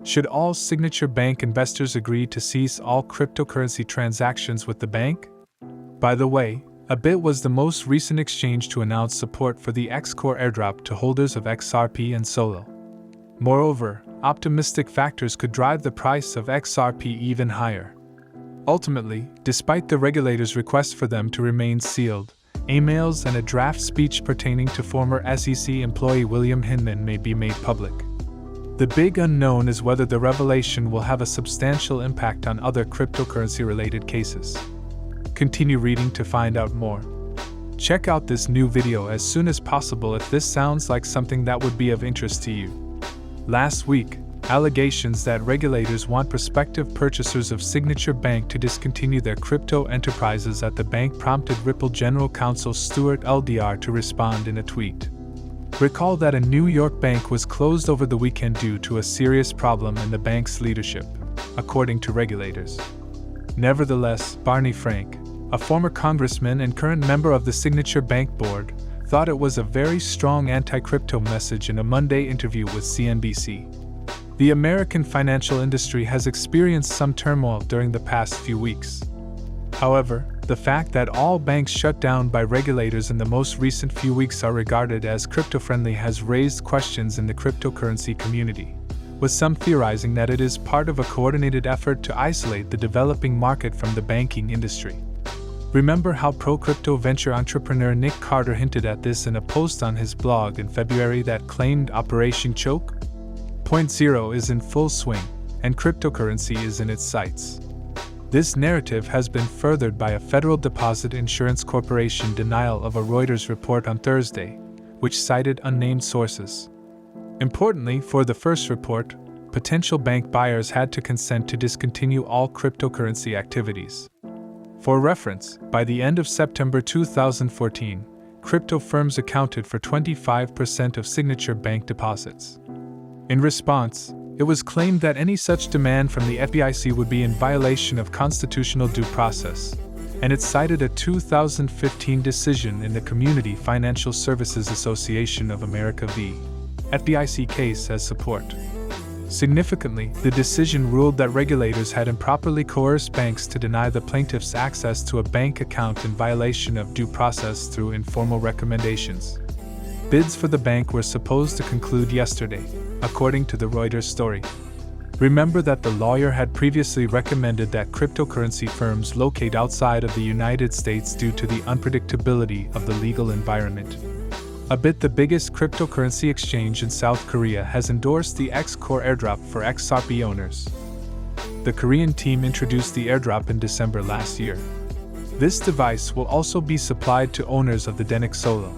Should all Signature Bank investors agree to cease all cryptocurrency transactions with the bank? By the way, Bit was the most recent exchange to announce support for the X-Core airdrop to holders of XRP and Solo. Moreover, optimistic factors could drive the price of XRP even higher. Ultimately, despite the regulators' request for them to remain sealed, emails and a draft speech pertaining to former SEC employee Bill Hinman may be made public. The big unknown is whether the revelation will have a substantial impact on other cryptocurrency-related cases. Continue reading to find out more. Check out this new video as soon as possible if this sounds like something that would be of interest to you. Last week, allegations that regulators want prospective purchasers of Signature Bank to discontinue their crypto enterprises at the bank prompted Ripple General Counsel Stuart LDR to respond in a tweet. Recall that a New York bank was closed over the weekend due to a serious problem in the bank's leadership, according to regulators. Nevertheless, Barney Frank, a former congressman and current member of the Signature Bank board, thought it was a very strong anti-crypto message in a Monday interview with CNBC. The American financial industry has experienced some turmoil during the past few weeks. However, the fact that all banks shut down by regulators in the most recent few weeks are regarded as crypto-friendly has raised questions in the cryptocurrency community, with some theorizing that it is part of a coordinated effort to isolate the developing market from the banking industry. Remember how pro-crypto venture entrepreneur Nick Carter hinted at this in a post on his blog in February that claimed Operation Choke? 0.0 is in full swing, and cryptocurrency is in its sights. This narrative has been furthered by a Federal Deposit Insurance Corporation denial of a Reuters report on Thursday, which cited unnamed sources. Importantly, for the first report, potential bank buyers had to consent to discontinue all cryptocurrency activities. For reference, by the end of September 2014, crypto firms accounted for 25% of Signature Bank deposits. In response, it was claimed that any such demand from the FDIC would be in violation of constitutional due process, and it cited a 2015 decision in the Community Financial Services Association of America v. FDIC case as support. Significantly, the decision ruled that regulators had improperly coerced banks to deny the plaintiffs access to a bank account in violation of due process through informal recommendations. Bids for the bank were supposed to conclude yesterday, according to the Reuters story. Remember that the lawyer had previously recommended that cryptocurrency firms locate outside of the United States due to the unpredictability of the legal environment. Bit, the biggest cryptocurrency exchange in South Korea, has endorsed the X-Core airdrop for XRP owners. The Korean team introduced the airdrop in December last year. This device will also be supplied to owners of the Denix Solo.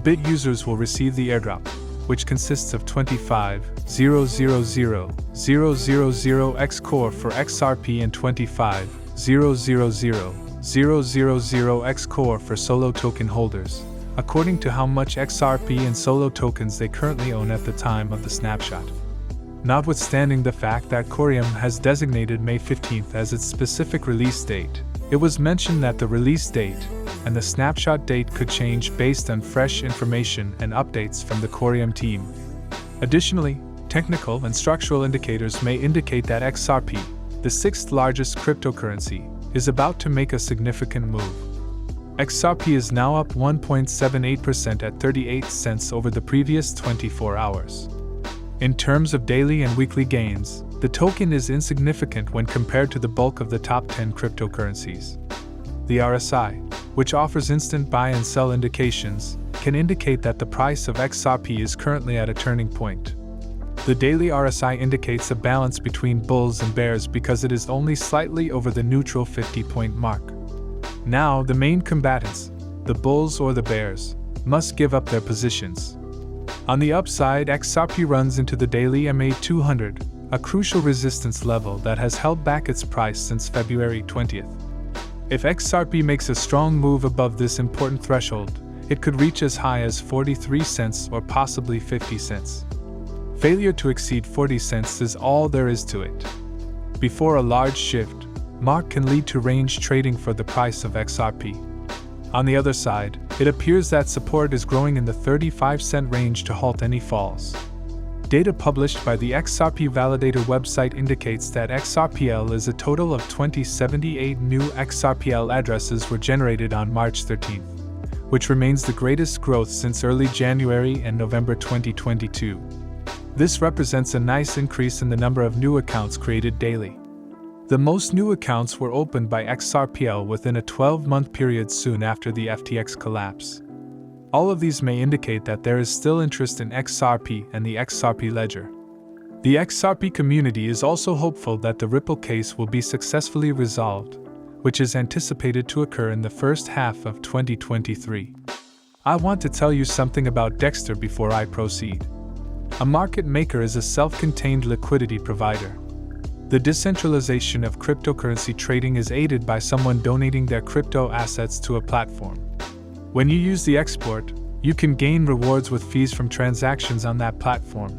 Bit users will receive the airdrop, which consists of 25,000,000 X-Core for XRP and 25,000,000 X-Core for Solo token holders, according to how much XRP and Solo tokens they currently own at the time of the snapshot. Notwithstanding the fact that Corium has designated May 15th as its specific release date, it was mentioned that the release date and the snapshot date could change based on fresh information and updates from the Corium team. Additionally, technical and structural indicators may indicate that XRP, the sixth largest cryptocurrency, is about to make a significant move. XRP is now up 1.78% at 38 cents over the previous 24 hours. In terms of daily and weekly gains, the token is insignificant when compared to the bulk of the top 10 cryptocurrencies. The RSI, which offers instant buy and sell indications, can indicate that the price of XRP is currently at a turning point. The daily RSI indicates a balance between bulls and bears because it is only slightly over the neutral 50-point mark. Now, the main combatants, the bulls or the bears, must give up their positions. On the upside, XRP runs into the daily MA200, a crucial resistance level that has held back its price since February 20th. If XRP makes a strong move above this important threshold, it could reach as high as 43 cents or possibly 50 cents. Failure to exceed 40 cents is all there is to it. Before a large shift, mark can lead to range trading for the price of XRP. On the other side, it appears that support is growing in the 35-cent range to halt any falls. Data published by the XRP Validator website indicates that XRPL is a total of 2078 new XRPL addresses were generated on March 13, which remains the greatest growth since early January and November 2022. This represents a nice increase in the number of new accounts created daily. The most new accounts were opened by XRPL within a 12-month period soon after the FTX collapse. All of these may indicate that there is still interest in XRP and the XRP ledger. The XRP community is also hopeful that the Ripple case will be successfully resolved, which is anticipated to occur in the first half of 2023. I want to tell you something about Dexter before I proceed. A market maker is a self-contained liquidity provider. The decentralization of cryptocurrency trading is aided by someone donating their crypto assets to a platform. When you use the export, you can gain rewards with fees from transactions on that platform,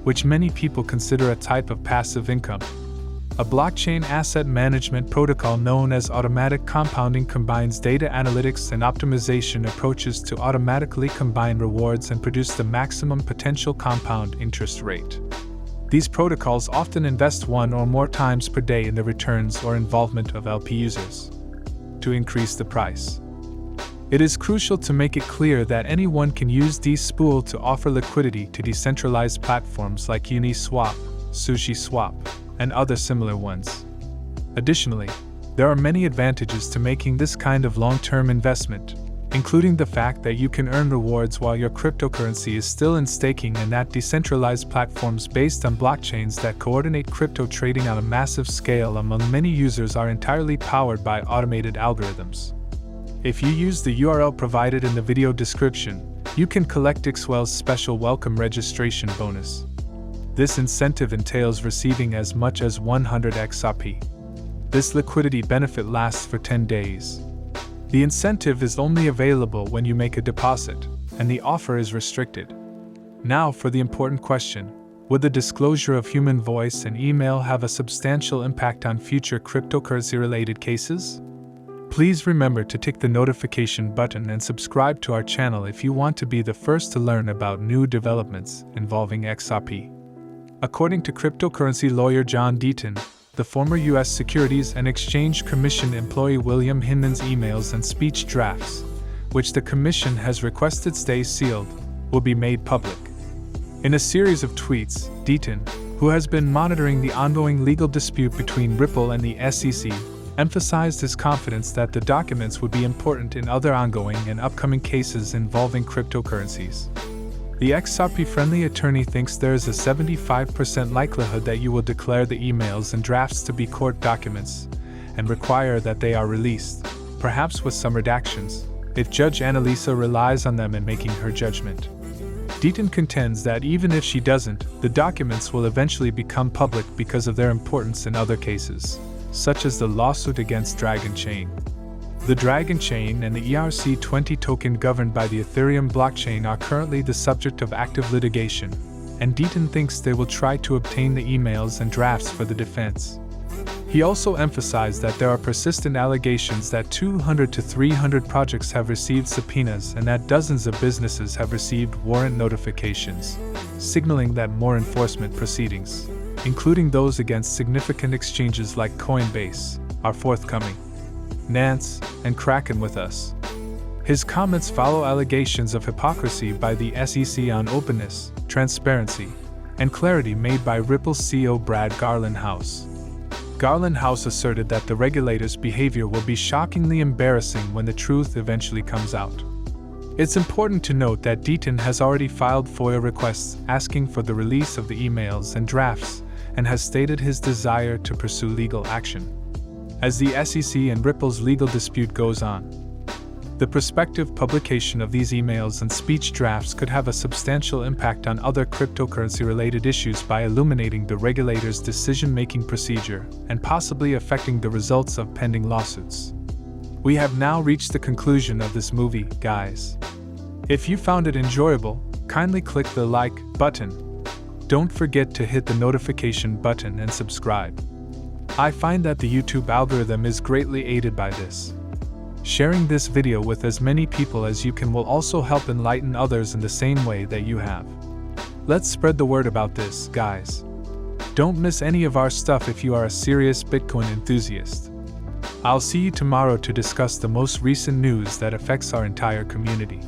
which many people consider a type of passive income. A blockchain asset management protocol known as automatic compounding combines data analytics and optimization approaches to automatically combine rewards and produce the maximum potential compound interest rate. These protocols often invest one or more times per day in the returns or involvement of LP users to increase the price. It is crucial to make it clear that anyone can use Despool to offer liquidity to decentralized platforms like Uniswap, SushiSwap, and other similar ones. Additionally, there are many advantages to making this kind of long-term investment, including the fact that you can earn rewards while your cryptocurrency is still in staking and that decentralized platforms based on blockchains that coordinate crypto trading on a massive scale among many users are entirely powered by automated algorithms. If you use the URL provided in the video description, you can collect Dixwell's special welcome registration bonus. This incentive entails receiving as much as 100 XRP. This liquidity benefit lasts for 10 days. The incentive is only available when you make a deposit, and the offer is restricted. Now for the important question: would the disclosure of human voice and email have a substantial impact on future cryptocurrency-related cases? Please remember to tick the notification button and subscribe to our channel if you want to be the first to learn about new developments involving XRP. According to cryptocurrency lawyer John Deaton, the former U.S. Securities and Exchange Commission employee Bill Hinman's emails and speech drafts, which the Commission has requested stay sealed, will be made public. In a series of tweets, Deaton, who has been monitoring the ongoing legal dispute between Ripple and the SEC, emphasized his confidence that the documents would be important in other ongoing and upcoming cases involving cryptocurrencies. The XRP-friendly attorney thinks there is a 75% likelihood that you will declare the emails and drafts to be court documents and require that they are released, perhaps with some redactions, if Judge Analisa relies on them in making her judgment. Deaton contends that even if she doesn't, the documents will eventually become public because of their importance in other cases, such as the lawsuit against Dragon Chain. The Dragon Chain and the ERC-20 token governed by the Ethereum blockchain are currently the subject of active litigation, and Deaton thinks they will try to obtain the emails and drafts for the defense. He also emphasized that there are persistent allegations that 200 to 300 projects have received subpoenas and that dozens of businesses have received warrant notifications, signaling that more enforcement proceedings, including those against significant exchanges like Coinbase, are forthcoming. Nance and Kraken with us. His comments follow allegations of hypocrisy by the SEC on openness, transparency, and clarity made by Ripple's CEO Brad Garlinghouse. Garlinghouse asserted that the regulator's behavior will be shockingly embarrassing when the truth eventually comes out. It's important to note that Deaton has already filed FOIA requests asking for the release of the emails and drafts and has stated his desire to pursue legal action. As the SEC and Ripple's legal dispute goes on, the prospective publication of these emails and speech drafts could have a substantial impact on other cryptocurrency-related issues by illuminating the regulator's decision-making procedure and possibly affecting the results of pending lawsuits. We have now reached the conclusion of this movie, guys. If you found it enjoyable, kindly click the like button. Don't forget to hit the notification button and subscribe. I find that the YouTube algorithm is greatly aided by this. Sharing this video with as many people as you can will also help enlighten others in the same way that you have. Let's spread the word about this, guys. Don't miss any of our stuff if you are a serious Bitcoin enthusiast. I'll see you tomorrow to discuss the most recent news that affects our entire community.